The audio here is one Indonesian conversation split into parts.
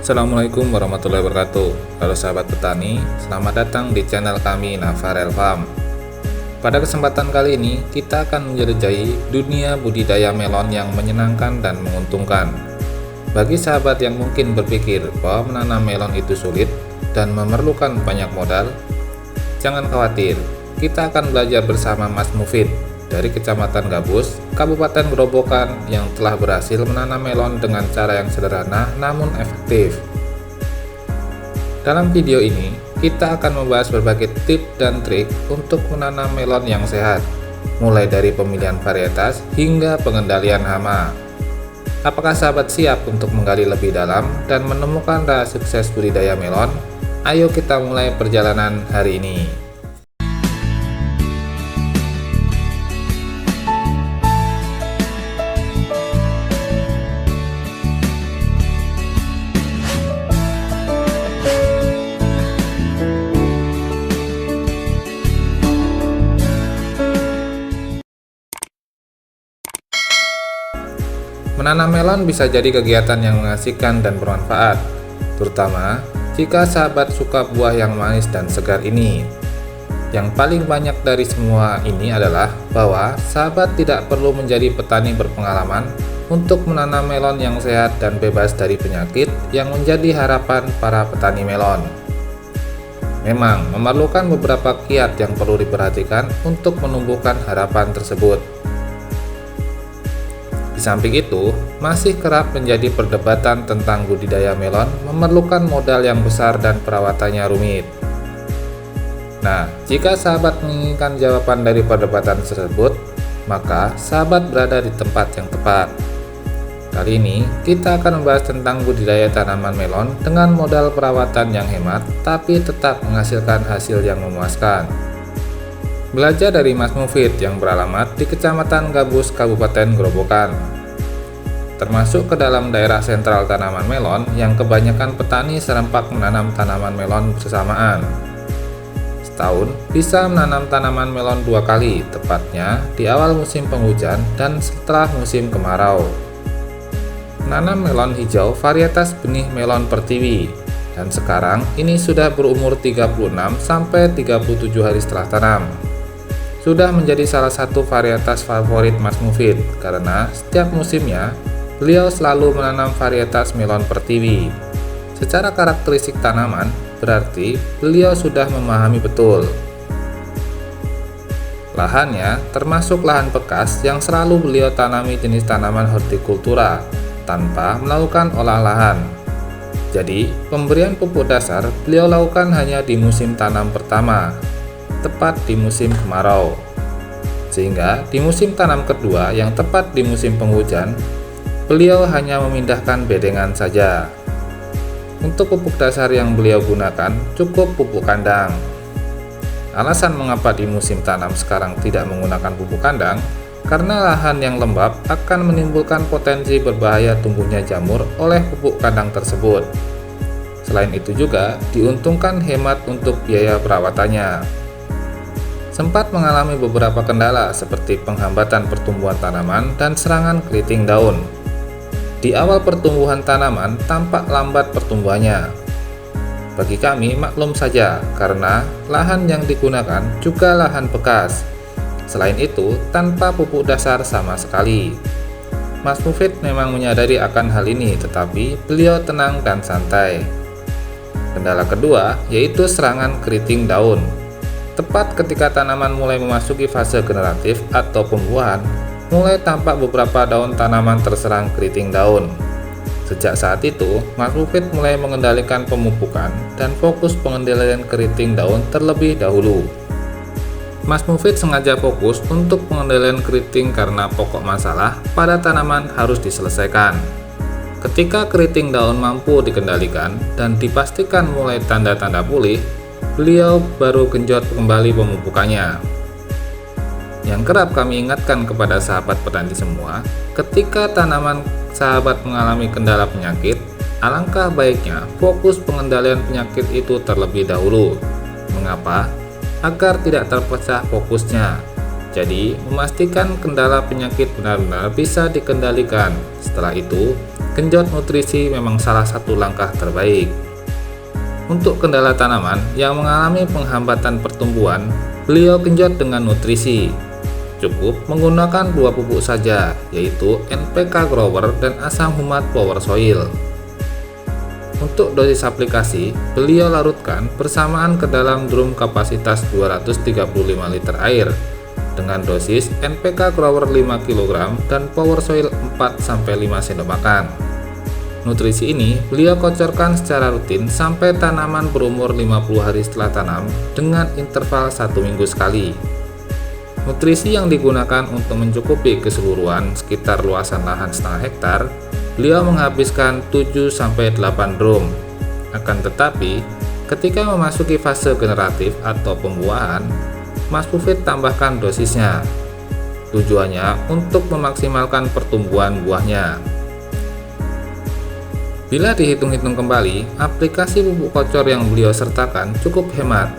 Assalamualaikum warahmatullahi wabarakatuh. Halo sahabat petani, selamat datang di channel kami Navarel Farm. Pada kesempatan kali ini, kita akan menjelajahi dunia budidaya melon yang menyenangkan dan menguntungkan. Bagi sahabat yang mungkin berpikir bahwa menanam melon itu sulit dan memerlukan banyak modal, jangan khawatir, kita akan belajar bersama Mas Mufid dari Kecamatan Gabus, Kabupaten Grobogan yang telah berhasil menanam melon dengan cara yang sederhana namun efektif. Dalam video ini, kita akan membahas berbagai tips dan trik untuk menanam melon yang sehat, mulai dari pemilihan varietas hingga pengendalian hama. Apakah sahabat siap untuk menggali lebih dalam dan menemukan rahasia sukses budidaya melon? Ayo kita mulai perjalanan hari ini. Menanam melon bisa jadi kegiatan yang mengasihkan dan bermanfaat, terutama jika sahabat suka buah yang manis dan segar ini. Yang paling banyak dari semua ini adalah bahwa sahabat tidak perlu menjadi petani berpengalaman untuk menanam melon yang sehat dan bebas dari penyakit yang menjadi harapan para petani melon. Memang memerlukan beberapa kiat yang perlu diperhatikan untuk menumbuhkan harapan tersebut. Di samping itu, masih kerap menjadi perdebatan tentang budidaya melon memerlukan modal yang besar dan perawatannya rumit. Nah, jika sahabat menginginkan jawaban dari perdebatan tersebut, maka sahabat berada di tempat yang tepat. Kali ini, kita akan membahas tentang budidaya tanaman melon dengan modal perawatan yang hemat, tapi tetap menghasilkan hasil yang memuaskan. Belajar dari Mas Mufid yang beralamat di Kecamatan Gabus, Kabupaten Grobogan, termasuk ke dalam daerah sentral tanaman melon yang kebanyakan petani serempak menanam tanaman melon bersamaan. Setahun bisa menanam tanaman melon 2 kali, tepatnya di awal musim penghujan dan setelah musim kemarau. Menanam melon hijau varietas benih melon pertiwi, dan sekarang ini sudah berumur 36-37 hari setelah tanam. Sudah menjadi salah satu varietas favorit Mas Mufid karena setiap musimnya beliau selalu menanam varietas melon pertiwi. Secara karakteristik tanaman, berarti beliau sudah memahami betul. Lahannya termasuk lahan bekas yang selalu beliau tanami jenis tanaman hortikultura tanpa melakukan olah lahan. Jadi, pemberian pupuk dasar beliau lakukan hanya di musim tanam pertama, tepat di musim kemarau. Sehingga di musim tanam kedua yang tepat di musim penghujan, beliau hanya memindahkan bedengan saja. Untuk pupuk dasar yang beliau gunakan cukup pupuk kandang. Alasan mengapa di musim tanam sekarang tidak menggunakan pupuk kandang, karena lahan yang lembab akan menimbulkan potensi berbahaya tumbuhnya jamur oleh pupuk kandang tersebut. Selain itu juga diuntungkan hemat untuk biaya perawatannya. Sempat mengalami beberapa kendala seperti penghambatan pertumbuhan tanaman dan serangan keriting daun. Di awal pertumbuhan tanaman tampak lambat pertumbuhannya. Bagi kami maklum saja karena lahan yang digunakan juga lahan bekas. Selain itu tanpa pupuk dasar sama sekali. Mas Mufid memang menyadari akan hal ini tetapi beliau tenang dan santai. Kendala kedua yaitu serangan keriting daun. Tepat ketika tanaman mulai memasuki fase generatif atau pembuahan, mulai tampak beberapa daun tanaman terserang keriting daun. Sejak saat itu, Mas Mufid mulai mengendalikan pemupukan dan fokus pengendalian keriting daun terlebih dahulu. Mas Mufid sengaja fokus untuk pengendalian keriting karena pokok masalah pada tanaman harus diselesaikan. Ketika keriting daun mampu dikendalikan dan dipastikan mulai tanda-tanda pulih, beliau baru genjot kembali pemupukannya. Yang kerap kami ingatkan kepada sahabat petani semua, ketika tanaman sahabat mengalami kendala penyakit, alangkah baiknya fokus pengendalian penyakit itu terlebih dahulu. Mengapa? Agar tidak terpecah fokusnya. Jadi, memastikan kendala penyakit benar-benar bisa dikendalikan. Setelah itu, genjot nutrisi memang salah satu langkah terbaik. Untuk kendala tanaman yang mengalami penghambatan pertumbuhan, beliau genjot dengan nutrisi. Cukup menggunakan 2 pupuk saja, yaitu NPK Grower dan asam humat Power Soil. Untuk dosis aplikasi, beliau larutkan bersamaan ke dalam drum kapasitas 235 liter air dengan dosis NPK Grower 5 kg dan Power Soil 4-5 sendok makan. Nutrisi ini beliau kocorkan secara rutin sampai tanaman berumur 50 hari setelah tanam dengan interval 1 minggu sekali. Nutrisi yang digunakan untuk mencukupi keseluruhan sekitar luasan lahan setengah hektar, beliau menghabiskan 7-8 drum. Akan tetapi, ketika memasuki fase generatif atau pembuahan, Mas Pufit tambahkan dosisnya. Tujuannya untuk memaksimalkan pertumbuhan buahnya. Bila dihitung-hitung kembali, aplikasi pupuk kocor yang beliau sertakan cukup hemat.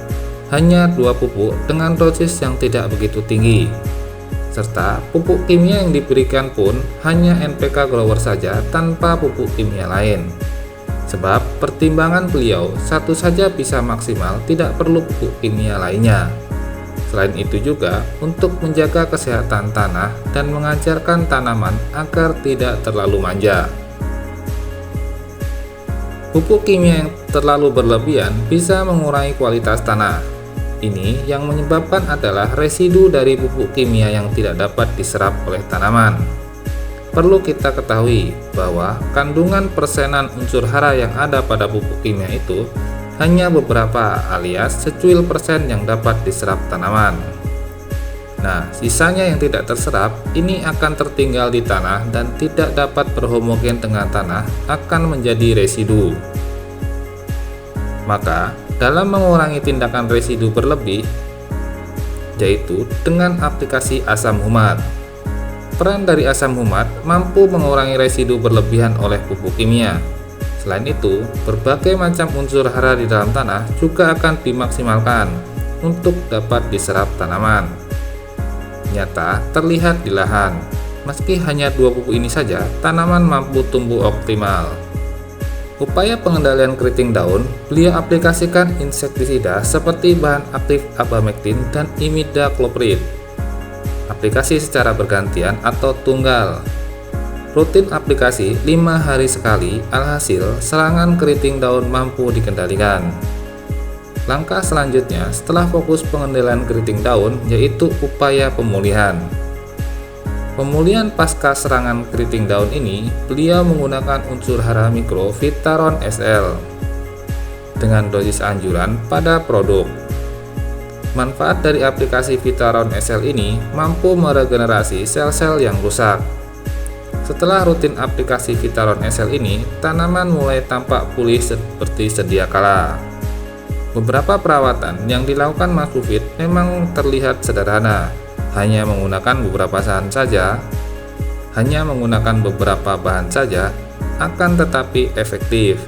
Hanya 2 pupuk dengan dosis yang tidak begitu tinggi. Serta pupuk kimia yang diberikan pun hanya NPK Grower saja tanpa pupuk kimia lain. Sebab pertimbangan beliau satu saja bisa maksimal, tidak perlu pupuk kimia lainnya. Selain itu juga untuk menjaga kesehatan tanah dan mengajarkan tanaman agar tidak terlalu manja. Pupuk kimia yang terlalu berlebihan bisa mengurangi kualitas tanah. Ini yang menyebabkan adalah residu dari pupuk kimia yang tidak dapat diserap oleh tanaman. Perlu kita ketahui bahwa kandungan persenan unsur hara yang ada pada pupuk kimia itu hanya beberapa alias secuil persen yang dapat diserap tanaman. Nah, sisanya yang tidak terserap ini akan tertinggal di tanah dan tidak dapat berhomogen dengan tanah, akan menjadi residu. Maka, dalam mengurangi tindakan residu berlebih, yaitu dengan aplikasi asam humat. Peran dari asam humat mampu mengurangi residu berlebihan oleh pupuk kimia. Selain itu, berbagai macam unsur hara di dalam tanah juga akan dimaksimalkan untuk dapat diserap tanaman. Nyata terlihat di lahan, meski hanya 2 pupuk ini saja, tanaman mampu tumbuh optimal. Upaya pengendalian keriting daun, beliau aplikasikan insektisida seperti bahan aktif abamectin dan imidacloprid. Aplikasi secara bergantian atau tunggal. Rutin aplikasi 5 hari sekali, alhasil serangan keriting daun mampu dikendalikan. Langkah selanjutnya setelah fokus pengendalian keriting daun yaitu upaya pemulihan. Pemulihan pasca serangan keriting daun ini, beliau menggunakan unsur hara mikro Vitaron SL dengan dosis anjuran pada produk. Manfaat dari aplikasi Vitaron SL ini mampu meregenerasi sel-sel yang rusak. Setelah rutin aplikasi Vitaron SL ini, tanaman mulai tampak pulih seperti sedia kala. Beberapa perawatan yang dilakukan Mas Pufit memang terlihat sederhana. Hanya menggunakan beberapa bahan saja, akan tetapi efektif.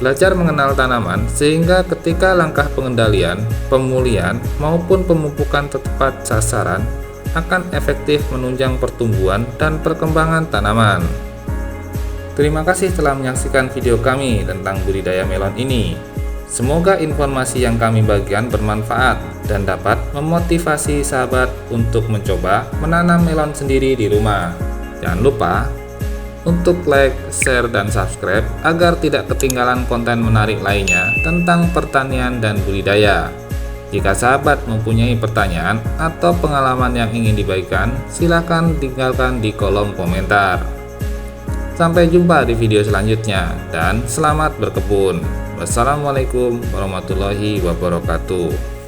Belajar mengenal tanaman sehingga ketika langkah pengendalian, pemulihan maupun pemupukan tepat sasaran akan efektif menunjang pertumbuhan dan perkembangan tanaman. Terima kasih telah menyaksikan video kami tentang budidaya melon ini. Semoga informasi yang kami bagikan bermanfaat dan dapat memotivasi sahabat untuk mencoba menanam melon sendiri di rumah. Jangan lupa untuk like, share, dan subscribe agar tidak ketinggalan konten menarik lainnya tentang pertanian dan budidaya. Jika sahabat mempunyai pertanyaan atau pengalaman yang ingin dibagikan, silakan tinggalkan di kolom komentar. Sampai jumpa di video selanjutnya dan selamat berkebun. Wassalamualaikum warahmatullahi wabarakatuh.